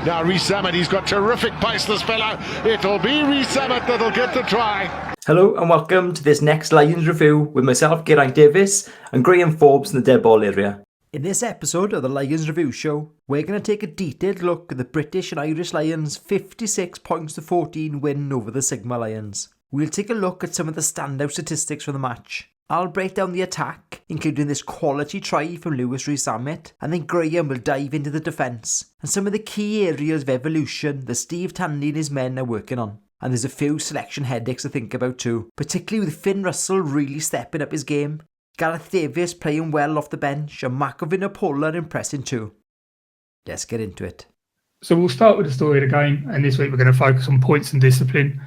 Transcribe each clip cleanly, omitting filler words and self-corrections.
Now Rees-Zammit, he's got terrific pace, this fella. It'll be Rees-Zammit that'll get the try. Hello and welcome to this next Lions review with myself, Geraint Davies, and Graeme Forbes in the dead ball area. In this episode of the Lions Review Show, we're going to take a detailed look at the British and Irish Lions' 56-14 win over the Sigma Lions. We'll take a look at some of the standout statistics from the match. I'll break down the attack, including this quality try from Lewis Rees-Zammit, and then Graeme will dive into the defence and some of the key areas of evolution that Steve Tanley and his men are working on. And there's a few selection headaches to think about too, particularly with Finn Russell really stepping up his game, Gareth Davies playing well off the bench, and Mako Vinopola impressing too. Let's get into it. So we'll start with the story of the game, and this week we're going to focus on points and discipline.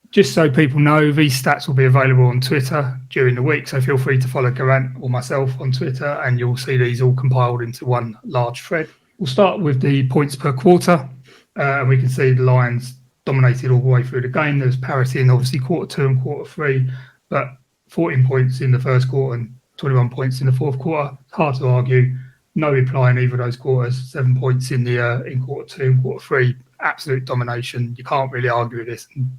Just so people know, these stats will be available on Twitter during the week, so feel free to follow Geraint or myself on Twitter and you'll see these all compiled into one large thread. We'll start with the points per quarter, and we can see the Lions dominated all the way through the game. There's parity in obviously quarter 2 and quarter 3, but 14 points in the first quarter and 21 points in the fourth quarter. It's hard to argue. No reply in either of those quarters. 7 points in quarter 2 and quarter 3. Absolute domination. You can't really argue with this. And,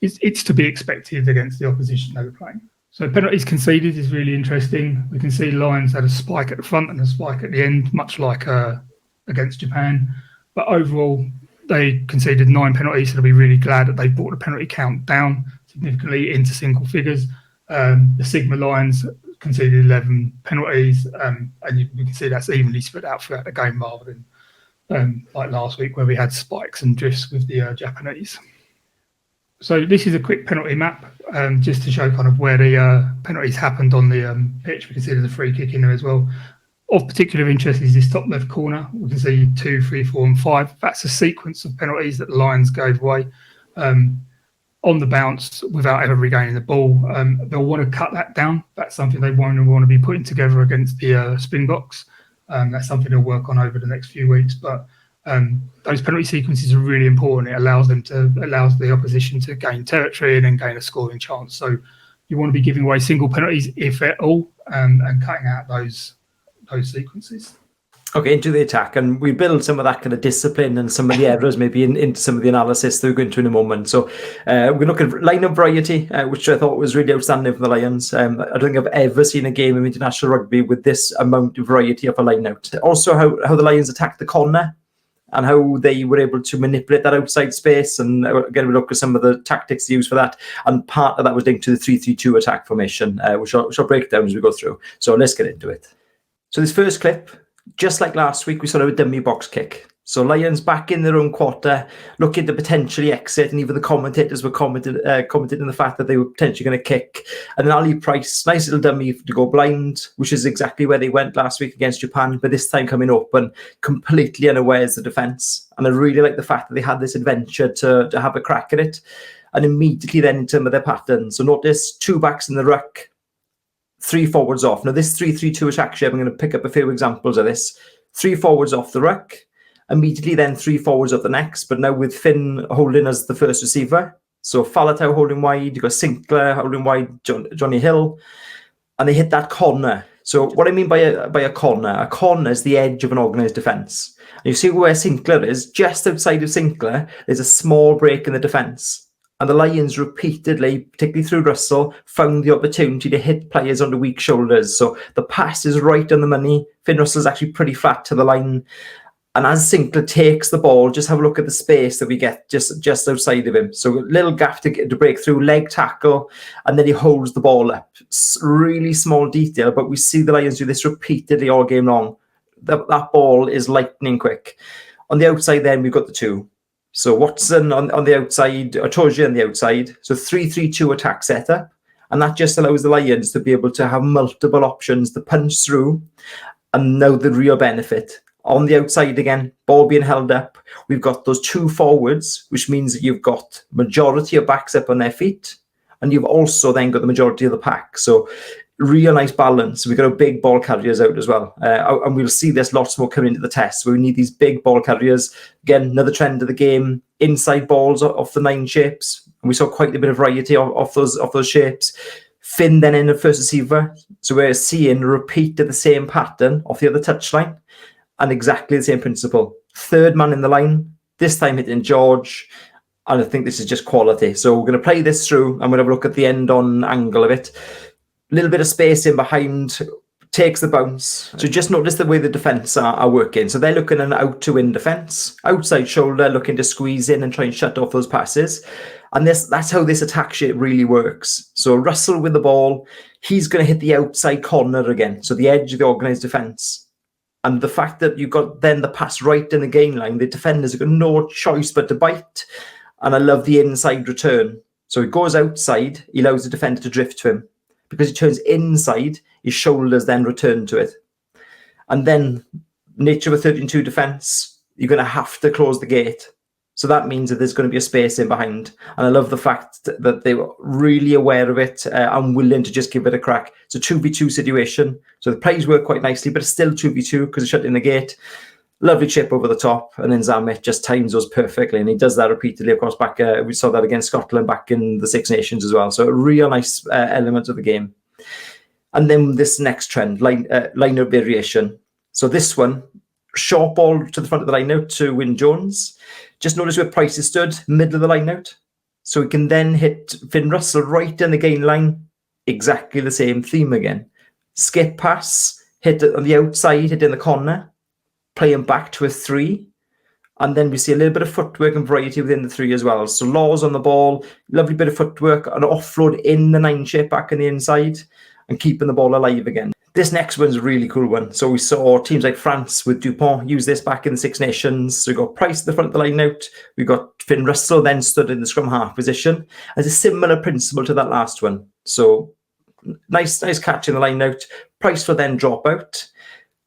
it's to be expected against the opposition they were playing. So penalties conceded is really interesting. We can see Lions had a spike at the front and a spike at the end, much like against Japan. But overall, they conceded 9 penalties, so they'll be really glad that they brought the penalty count down significantly into single figures. The Sigma Lions conceded 11 penalties, and we can see that's evenly spread out throughout the game rather than like last week where we had spikes and drifts with the Japanese. So this is a quick penalty map, just to show kind of where the penalties happened on the pitch. We can see there's a free kick in there as well. Of particular interest is this top left corner. We can see 2, 3, 4 and 5. That's a sequence of penalties that the Lions gave away on the bounce without ever regaining the ball. They'll want to cut that down. That's something they want to be putting together against the Springboks. That's something they'll work on over the next few weeks. But those penalty sequences are really important. It allows the opposition to gain territory and then gain a scoring chance. So you want to be giving away single penalties, if at all, and cutting out those sequences. Okay, into the attack, and we build some of that kind of discipline and some of the errors maybe into some of the analysis that we're going to in a moment. So we're going to look at line-up variety, which I thought was really outstanding for the Lions. I don't think I've ever seen a game of international rugby with this amount of variety of a line-out. Also how the Lions attacked the corner and how they were able to manipulate that outside space. And again, we look at some of the tactics used for that. And part of that was linked to the 3-3-2 attack formation, which I'll break down as we go through. So let's get into it. So this first clip, just like last week, we saw a dummy box kick. So Lions back in their own quarter, looking to potentially exit, and even the commentators were commented on the fact that they were potentially going to kick. And then Ali Price, nice little dummy to go blind, which is exactly where they went last week against Japan, but this time coming up and completely unawares the defence. And I really like the fact that they had this adventure to have a crack at it. And immediately then in terms of their patterns, so notice 2 backs in the ruck, 3 forwards off. Now this 3-3-2 attack shape, I'm going to pick up a few examples of this. 3 forwards off the ruck, immediately then 3 forwards off the next, but now with Finn holding as the first receiver. So Faletau holding wide, you've got Sinclair holding wide, Johnny Hill, and they hit that corner. So what I mean by a corner is the edge of an organised defence. And you see where Sinclair is, just outside of Sinclair, there's a small break in the defence. And the Lions repeatedly, particularly through Russell, found the opportunity to hit players on the weak shoulders. So the pass is right on the money. Finn Russell's actually pretty flat to the line. And as Sinclair takes the ball, just have a look at the space that we get just outside of him. So a little gap to break through, leg tackle, and then he holds the ball up. It's really small detail, but we see the Lions do this repeatedly all game long. That ball is lightning quick. On the outside then, we've got the 2. So Watson on the outside, Otoji on the outside. So 3-3-2 attack setup. And that just allows the Lions to be able to have multiple options to punch through. And now the real benefit. On the outside again, ball being held up. We've got those 2 forwards, which means that you've got majority of backs up on their feet. And you've also then got the majority of the pack. So real nice balance. We've got our big ball carriers out as well. And we'll see this lots more coming into the test. Where we need these big ball carriers. Again, another trend of the game. Inside balls off the 9 shapes. And we saw quite a bit of variety of those shapes. Finn then in the first receiver. So we're seeing a repeat of the same pattern off the other touchline. And exactly the same principle. third man in the line, this time hitting George. And I think this is just quality. So we're going to play this through. I'm going to have a look at the end-on angle of it. A little bit of space in behind, takes the bounce. So just notice the way the defence are working. So they're looking at an out-to-in defence. Outside shoulder, looking to squeeze in and try and shut off those passes. And that's how this attack shape really works. So Russell with the ball, he's going to hit the outside corner again. So the edge of the organised defence. And the fact that you've got then the pass right in the gain line, the defenders have got no choice but to bite. And I love the inside return. So he goes outside, he allows the defender to drift to him. Because he turns inside, his shoulders then return to it. And then, nature of a 13-2 defence, you're going to have to close the gate. So that means that there's going to be a space in behind. And I love the fact that they were really aware of it and willing to just give it a crack. It's a 2v2 situation. So the plays work quite nicely, but it's still 2v2 because it's shut in the gate. Lovely chip over the top, and then Zamet just times those perfectly, and he does that repeatedly. Of course, back we saw that against Scotland back in the Six Nations as well. So a real nice element of the game. And then this next trend, line out variation. So this one, short ball to the front of the line out to Wyn Jones. Just notice where Price is stood, middle of the line out. So we can then hit Finn Russell right in the gain line. Exactly the same theme again. Skip pass, hit on the outside, hit in the corner. Play him back to a 3, and then we see a little bit of footwork and variety within the 3 as well. So Laws on the ball, lovely bit of footwork, an offload in the 9 shape back in the inside, and keeping the ball alive again. This next one's a really cool one. So we saw teams like France with Dupont use this back in the Six Nations. So we've got Price at the front of the line out. We've got Finn Russell then stood in the scrum half position. As a similar principle to that last one. So nice catch in the line out. Price will then drop out.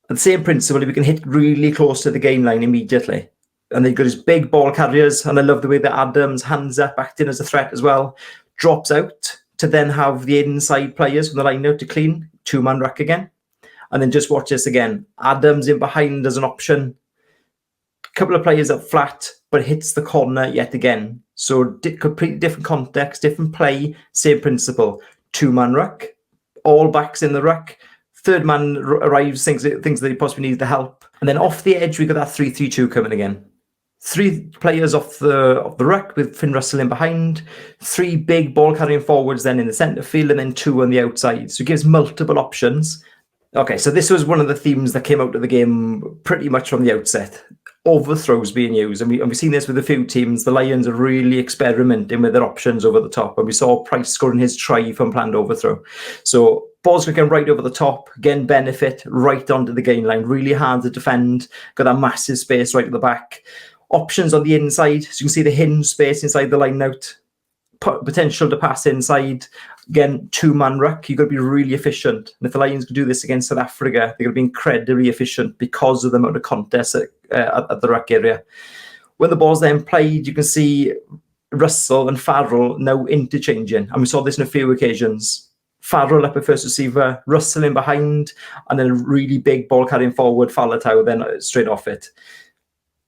And the same principle, we can hit really close to the gain line immediately. And they've got his big ball carriers, and I love the way that Adams, hands up, backed in as a threat as well, drops out to then have the inside players from the line out to clean, 2-man ruck again. And then just watch this again. Adams in behind as an option. A couple of players up flat, but hits the corner yet again. So completely different context, different play, same principle. 2-man ruck, all backs in the ruck. Third man arrives, thinks that he possibly needs the help. And then off the edge, we got that 3-3-2 coming again. 3 players off the ruck with Finn Russell in behind. 3 big ball carrying forwards then in the centre field, and then 2 on the outside. So it gives multiple options. Okay, so this was one of the themes that came out of the game pretty much from the outset. Overthrows being used. And we've seen this with a few teams. The Lions are really experimenting with their options over the top. And we saw Price scoring his try from planned overthrow. So balls going right over the top. Again, benefit right onto the gain line. Really hard to defend. Got that massive space right at the back. Options on the inside. So you can see the hinge space inside the line out. Potential to pass inside. Again, 2-man ruck. You've got to be really efficient. And if the Lions can do this against South Africa, they're going to be incredibly efficient because of the amount of contest at the ruck area. When the ball's then played, you can see Russell and Farrell now interchanging. And we saw this on a few occasions. Farrell up at first receiver, Russell in behind, and then a really big ball carrying forward, Falatau then straight off it.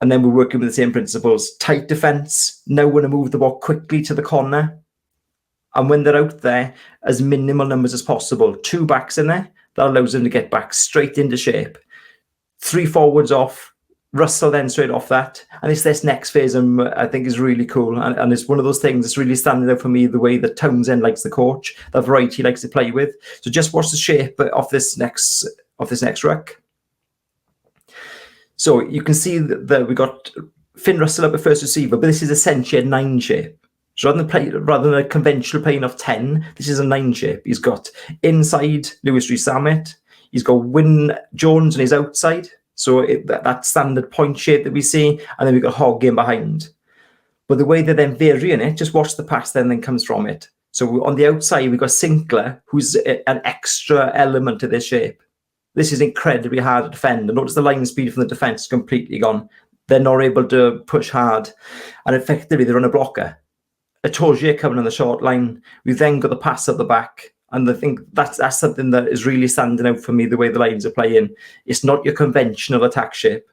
And then we're working with the same principles. Tight defence, now want to move the ball quickly to the corner. And when they're out there, as minimal numbers as possible. 2 backs in there, that allows them to get back straight into shape. 3 forwards off, Russell then straight off that. And it's this next phase I think is really cool. And it's one of those things that's really standing out for me, the way that Townsend likes the coach, the variety he likes to play with. So just watch the shape of this next ruck. So you can see that we got Finn Russell up at first receiver, but this is essentially a 9 shape. So rather than a conventional playing of 10, this is a 9 shape. He's got inside Lewis Rees-Zammit. He's got Wyn Jones on his outside. So that standard point shape that we see. And then we've got Hogg in behind. But the way they're then varying it, just watch the pass then comes from it. So on the outside, we've got Sinclair, who's an extra element to this shape. This is incredibly hard to defend. And notice the line speed from the defence is completely gone. They're not able to push hard. And effectively, they're on a blocker. Atoje coming on the short line. We've then got the pass at the back. And I think that's something that is really standing out for me, the way the Lions are playing. It's not your conventional attack shape.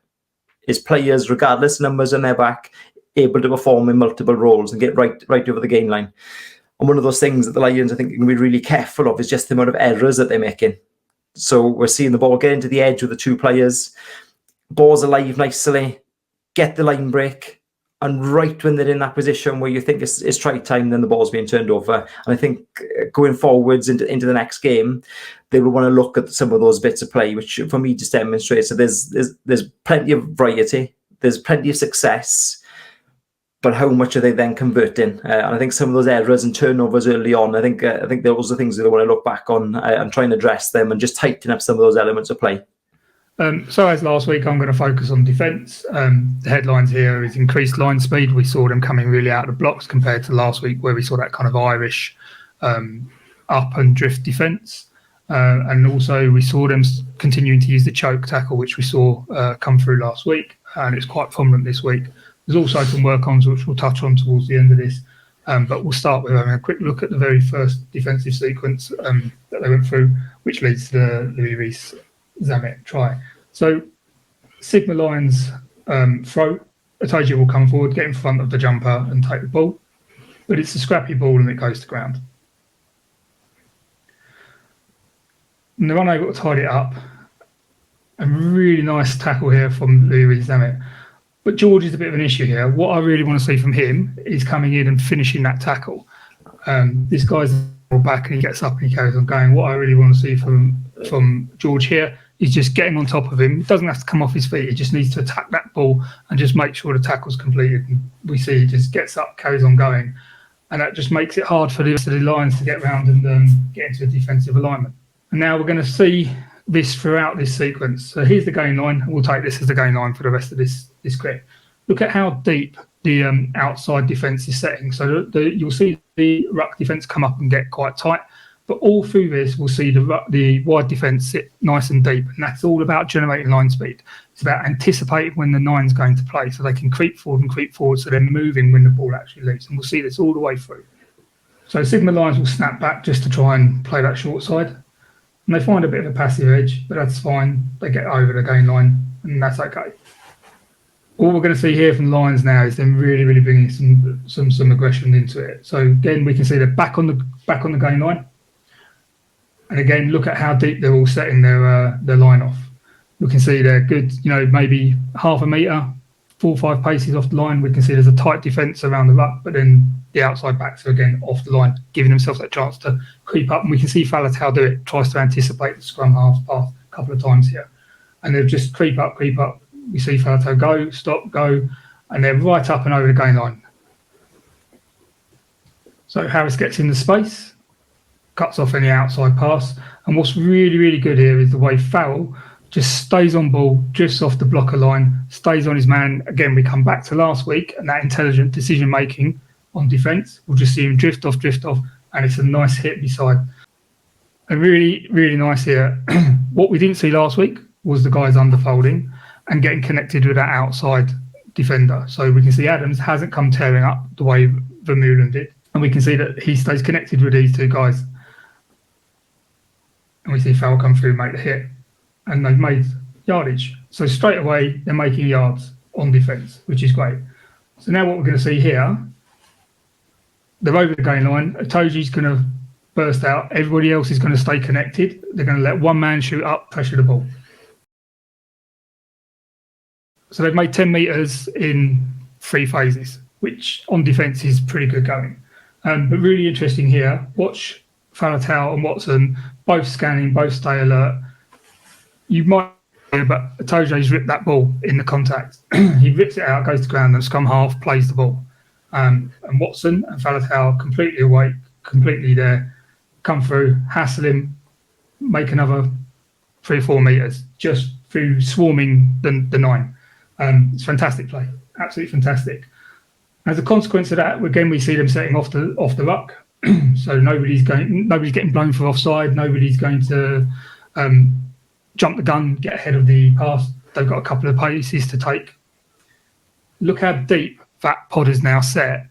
It's players, regardless of numbers on their back, able to perform in multiple roles and get right over the gain line. And one of those things that the Lions, I think, can be really careful of is just the amount of errors that they're making. So we're seeing the ball get into the edge with the 2 players. Ball's alive nicely. get the line break, and right when they're in that position where you think it's try time, then the ball's being turned over. And I think going forwards into the next game, they will want to look at some of those bits of play, which for me just demonstrates that there's plenty of variety, there's plenty of success, but how much are they then converting? And I think some of those errors and turnovers early on, I think those are things that I want to look back on and try and address them and just tighten up some of those elements of play. So as last week, I'm going to focus on defence. The headlines here is increased line speed. We saw them coming really out of the blocks compared to last week, where we saw that kind of Irish up and drift defence. And also we saw them continuing to use the choke tackle, which we saw come through last week. And it's quite prominent this week. There's also some work-ons, which we'll touch on towards the end of this. But we'll start with having a quick look at the very first defensive sequence that they went through, which leads to the Louis Rees-Zammit try. So Sigma Lions throw. Itoje will come forward, get in front of the jumper and take the ball. But it's a scrappy ball and it goes to ground. And they're unable to tidy it up. A really nice tackle here from Louis Rees-Zammit. But George is a bit of an issue here. What I really want to see from him is coming in and finishing that tackle. This guy's back and he gets up and he carries on going. What I really want to see from George here is just getting on top of him. He doesn't have to come off his feet. He just needs to attack that ball and just make sure the tackle's completed. And we see he just gets up, carries on going. And that just makes it hard for the rest of the Lions to get round and get into a defensive alignment. And now we're going to see this throughout this sequence. So here's the gain line. We'll take this as the gain line for the rest of this clip. Look at how deep the outside defence is setting. So you'll see the ruck defence come up and get quite tight. But all through this, we'll see the wide defence sit nice and deep. And that's all about generating line speed. It's about anticipating when the nine's going to play so they can creep forward so they're moving when the ball actually leaves. And we'll see this all the way through. So Sigma Lions will snap back just to try and play that short side. And they find a bit of a passive edge, but that's fine. They get over the gain line, and that's okay. All we're going to see here from Lions now is them really, really bringing some aggression into it. So again, we can see they're back on the gain line. And again, look at how deep they're all setting their line off. We can see they're good, maybe half a metre, 4 or 5 paces off the line. We can see there's a tight defence around the ruck, but then the outside backs are again off the line, giving themselves that chance to creep up. And we can see Farrell do it, tries to anticipate the scrum half's path a couple of times here. And they'll just creep up. We see Farrell go, stop, go, and they're right up and over the gain line. So Harris gets in the space, cuts off any outside pass. And what's really, really good here is the way Farrell just stays on ball, drifts off the blocker line, stays on his man. Again, we come back to last week and that intelligent decision-making on defence. We'll just see him drift off, and it's a nice hit beside. And really, really nice here. What we didn't see last week was the guys underfolding and getting connected with that outside defender. So we can see Adams hasn't come tearing up the way Vermeulen did. And we can see that he stays connected with these two guys. And we see Farrell come through and make the hit. And they've made yardage. So straight away, they're making yards on defence, which is great. So now what we're going to see here, they're over the gain line. Itoje's going to burst out. Everybody else is going to stay connected. They're going to let one man shoot up, pressure the ball. So they've made 10 metres in 3 phases, which on defence is pretty good going. But really interesting here, watch Farrell and Watson both scanning, both stay alert. You might, but Itoje's ripped that ball in the contact. He rips it out, goes to ground, and scrum half plays the ball. And Watson and Farrell completely awake, completely there, come through, hassle him, make another 3 or 4 metres just through swarming the nine. It's fantastic play, absolutely fantastic. As a consequence of that, again we see them setting off the ruck. So nobody's getting blown for offside. Nobody's going to jump the gun, get ahead of the pass. They've got a couple of paces to take. Look how deep that pod is now set,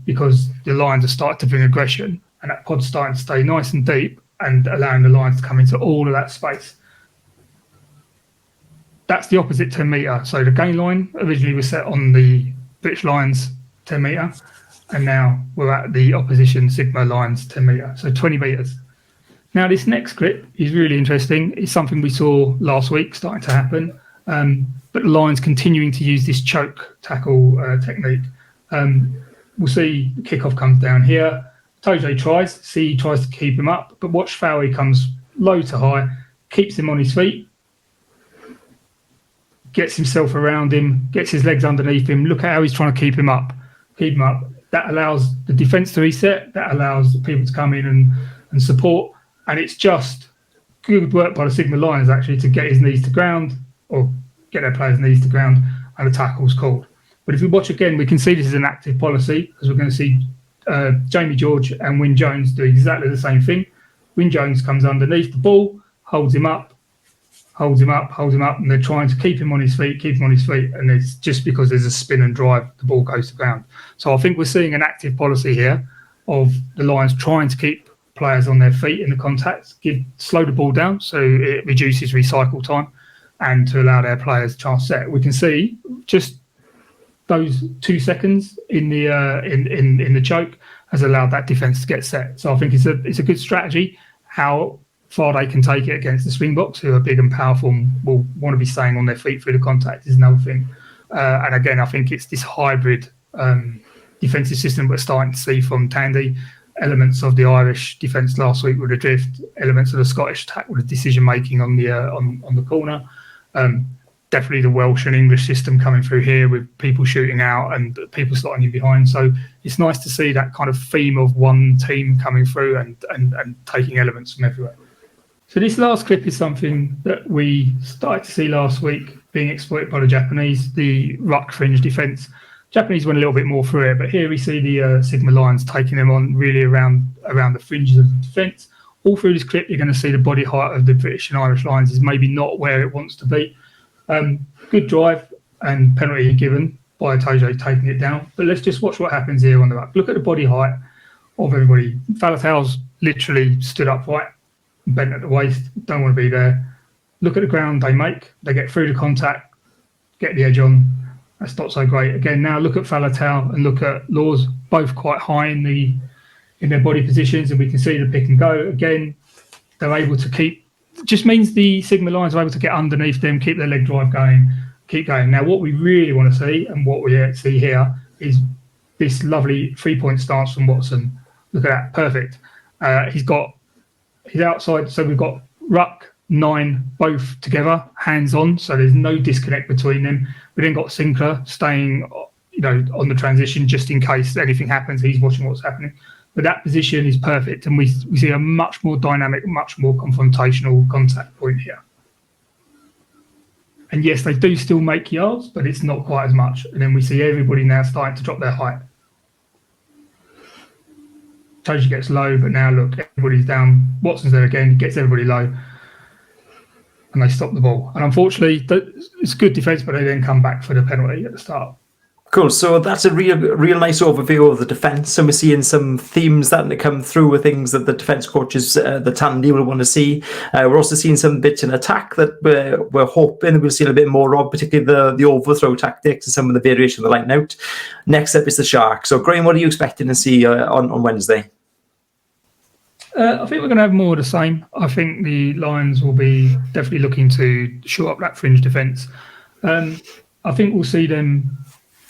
because the Lions have started to bring aggression, and that pod's starting to stay nice and deep and allowing the Lions to come into all of that space. That's the opposite 10 metre. So the gain line originally was set on the British Lions 10 metre, and now we're at the opposition Sigma Lions 10 metre, so 20 metres. Now this next clip is really interesting. It's something we saw last week starting to happen. but the Lions continuing to use this choke tackle technique. We'll see the kickoff comes down here. Toje tries to keep him up, but watch Farrell, he comes low to high, keeps him on his feet, gets himself around him, gets his legs underneath him. Look at how he's trying to keep him up. That allows the defence to reset. That allows people to come in and support. And it's just good work by the Sigma Lions, actually, to get his knees to ground, or get their players' knees to ground, and the tackle's called. But if we watch again, we can see this is an active policy, because we're going to see Jamie George and Wyn Jones do exactly the same thing. Wyn Jones comes underneath the ball, holds him up, and they're trying to keep him on his feet, and it's just because there's a spin and drive, the ball goes to ground. So I think we're seeing an active policy here of the Lions trying to keep players on their feet in the contact, slow the ball down so it reduces recycle time, and to allow their players a chance to set. We can see just those 2 seconds in the choke has allowed that defence to get set. So I think it's a good strategy. How far they can take it against the Springboks, who are big and powerful and will want to be staying on their feet through the contact, is another thing. And again, I think it's this hybrid defensive system we're starting to see from Tandy. Elements of the Irish defence last week with the drift, elements of the Scottish attack with the decision making on the corner. Definitely the Welsh and English system coming through here with people shooting out and people slotting in behind. So it's nice to see that kind of theme of one team coming through and taking elements from everywhere. So this last clip is something that we started to see last week being exploited by the Japanese, the ruck fringe defence. Japanese went a little bit more through it, but here we see the Sigma Lions taking them on really around the fringes of the defence. All through this clip, you're going to see the body height of the British and Irish Lions is maybe not where it wants to be. Good drive and penalty given by Toje taking it down. But let's just watch what happens here on the ruck. Look at the body height of everybody. Faletau's literally stood upright, bent at the waist, don't want to be there. Look at the ground they make. They get through the contact, get the edge on. That's not so great. Again, now look at Faletau and look at Laws, both quite high in their body positions, and we can see the pick and go. Again, they're able to keep. It just means the Sigma Lions are able to get underneath them, keep their leg drive going, keep going. Now, what we really want to see and what we see here is this lovely 3-point stance from Watson. Look at that, perfect. He's outside, so we've got ruck, 9, both together, hands on, so there's no disconnect between them. We then got Sinclair staying, on the transition just in case anything happens. He's watching what's happening. But that position is perfect, and we see a much more dynamic, much more confrontational contact point here. And yes, they do still make yards, but it's not quite as much. And then we see everybody now starting to drop their height. Toji gets low, but now look, everybody's down. Watson's there again, gets everybody low, and they stop the ball. And unfortunately, it's good defence, but they then come back for the penalty at the start. Cool. So that's a real nice overview of the defence. And we're seeing some themes starting to come through with things that the defence coaches, the Tandy, will want to see. We're also seeing some bits in attack that we're hoping we'll see a bit more of, particularly the overthrow tactics and some of the variation of the line out. Next up is the Sharks. So, Graeme, what are you expecting to see on Wednesday? I think we're going to have more of the same. I think the Lions will be definitely looking to shore up that fringe defence. I think we'll see them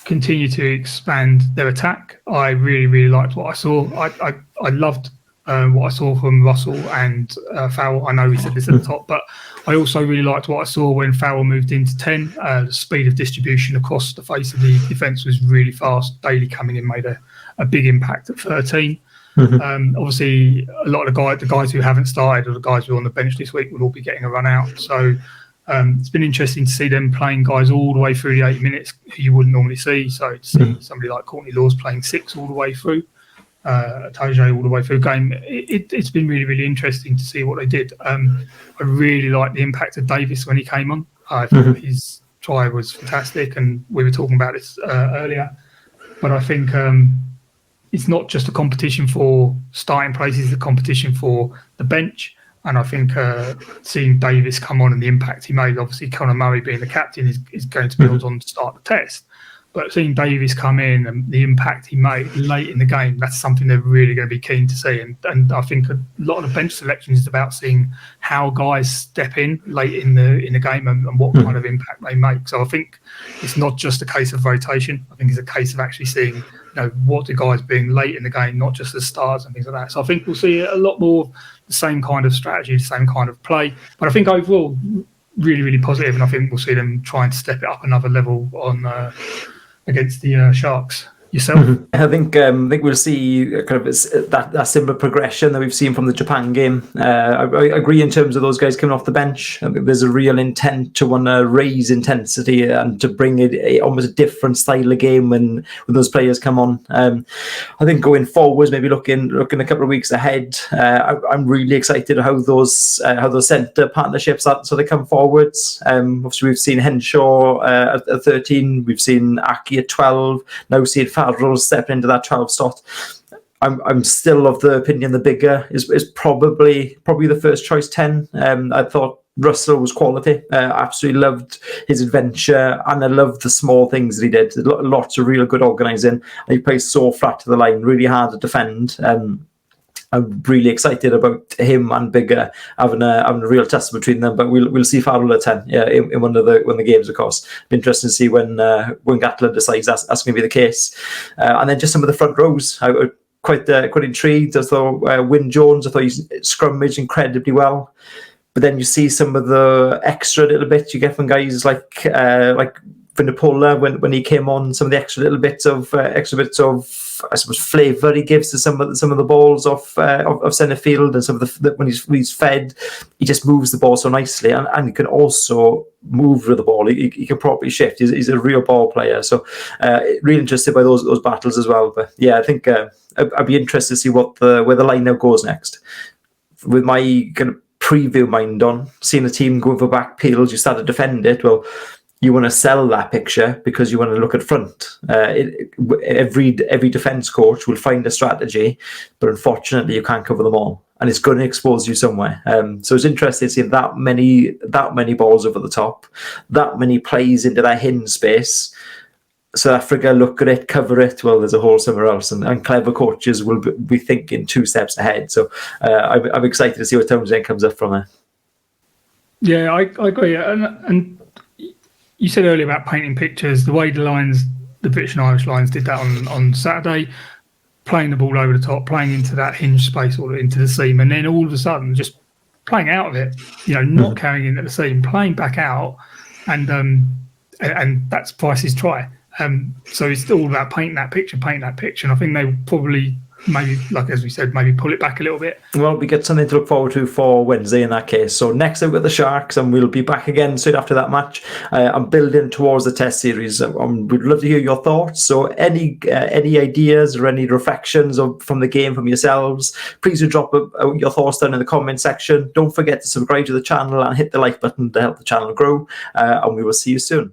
continue to expand their attack. I really, really liked what I saw. I loved what I saw from Russell and Farrell. I know we said this at the top, but I also really liked what I saw when Farrell moved into 10. The speed of distribution across the face of the defence was really fast. Daly coming in made a big impact at 13. Obviously, a lot of the guys who haven't started or the guys who are on the bench this week will all be getting a run out. So it's been interesting to see them playing guys all the way through the 80 minutes who you wouldn't normally see. So to see somebody like Courtney Laws playing 6 all the way through, Toje all the way through the game, it's been really, really interesting to see what they did. I really liked the impact of Davis when he came on. I thought his try was fantastic, and we were talking about this earlier. But I think it's not just a competition for starting places, it's a competition for the bench. And I think seeing Davis come on and the impact he made, obviously Conor Murray being the captain is going to be on to start the test. But seeing Davies come in and the impact he made late in the game, that's something they're really going to be keen to see. And I think a lot of the bench selection is about seeing how guys step in late in the game and what kind of impact they make. So I think it's not just a case of rotation. I think it's a case of actually seeing, what the guys being late in the game, not just the stars and things like that. So I think we'll see a lot more the same kind of strategy, the same kind of play. But I think overall, really, really positive, and I think we'll see them trying to step it up another level on against the Sharks. Yourself? I think we'll see kind of that similar progression that we've seen from the Japan game. I agree in terms of those guys coming off the bench. I think there's a real intent to want to raise intensity and to bring it almost a different style of game when those players come on. I think going forwards, maybe looking a couple of weeks ahead, I'm really excited how those centre partnerships sort of come forwards. Obviously, we've seen Henshaw at 13, we've seen Aki at 12, now seeing Farrell stepping into that 12 slot. I'm still of the opinion the Biggar is probably the first choice 10. I thought Russell was quality. Absolutely loved his adventure, and I loved the small things that he did. Lots of real good organising, and he plays so flat to the line, really hard to defend. I'm really excited about him and Biggar having a real test between them. But we'll see Farrell at 10 in one of the games, of course. Be interesting to see when Gatland decides that's going to be the case. And then just some of the front rows. I was quite intrigued. I thought Wyn Jones, I thought he scrummaged incredibly well. But then you see some of the extra little bits you get from guys like Vunipola when he came on. Some of the extra bits of I suppose flavour he gives to some of the balls of centre field, and some of the when he's fed, he just moves the ball so nicely, and he can also move with the ball. He can properly shift. He's a real ball player. So really interested by those battles as well. But yeah, I think I'd be interested to see where the line now goes next. With my kind of preview mind on, seeing a team going for back peels, you start to defend it. Well, you want to sell that picture because you want to look at front. Every defence coach will find a strategy, but unfortunately you can't cover them all, and it's going to expose you somewhere. So it's interesting to see that many balls over the top, that many plays into that hidden space. South Africa look at it, cover it. Well, there's a hole somewhere else, and clever coaches will be thinking 2 steps ahead. So I'm excited to see what Townsend comes up from there. Yeah, I agree, and you said earlier about painting pictures. The way the British and Irish Lions did that on Saturday, playing the ball over the top, playing into that hinge space or into the seam, and then all of a sudden just playing out of it. Not carrying into the seam, playing back out, and that's Price's try. So it's all about painting that picture, and I think they probably maybe, like as we said, maybe pull it back a little bit. Well, we get something to look forward to for Wednesday in that case. So next up with the Sharks, and we'll be back again soon after that match. I'm building towards the test series. We'd love to hear your thoughts. So any ideas or any reflections from the game from yourselves, please do drop your thoughts down in the comment section. Don't forget to subscribe to the channel and hit the like button to help the channel grow. And we will see you soon.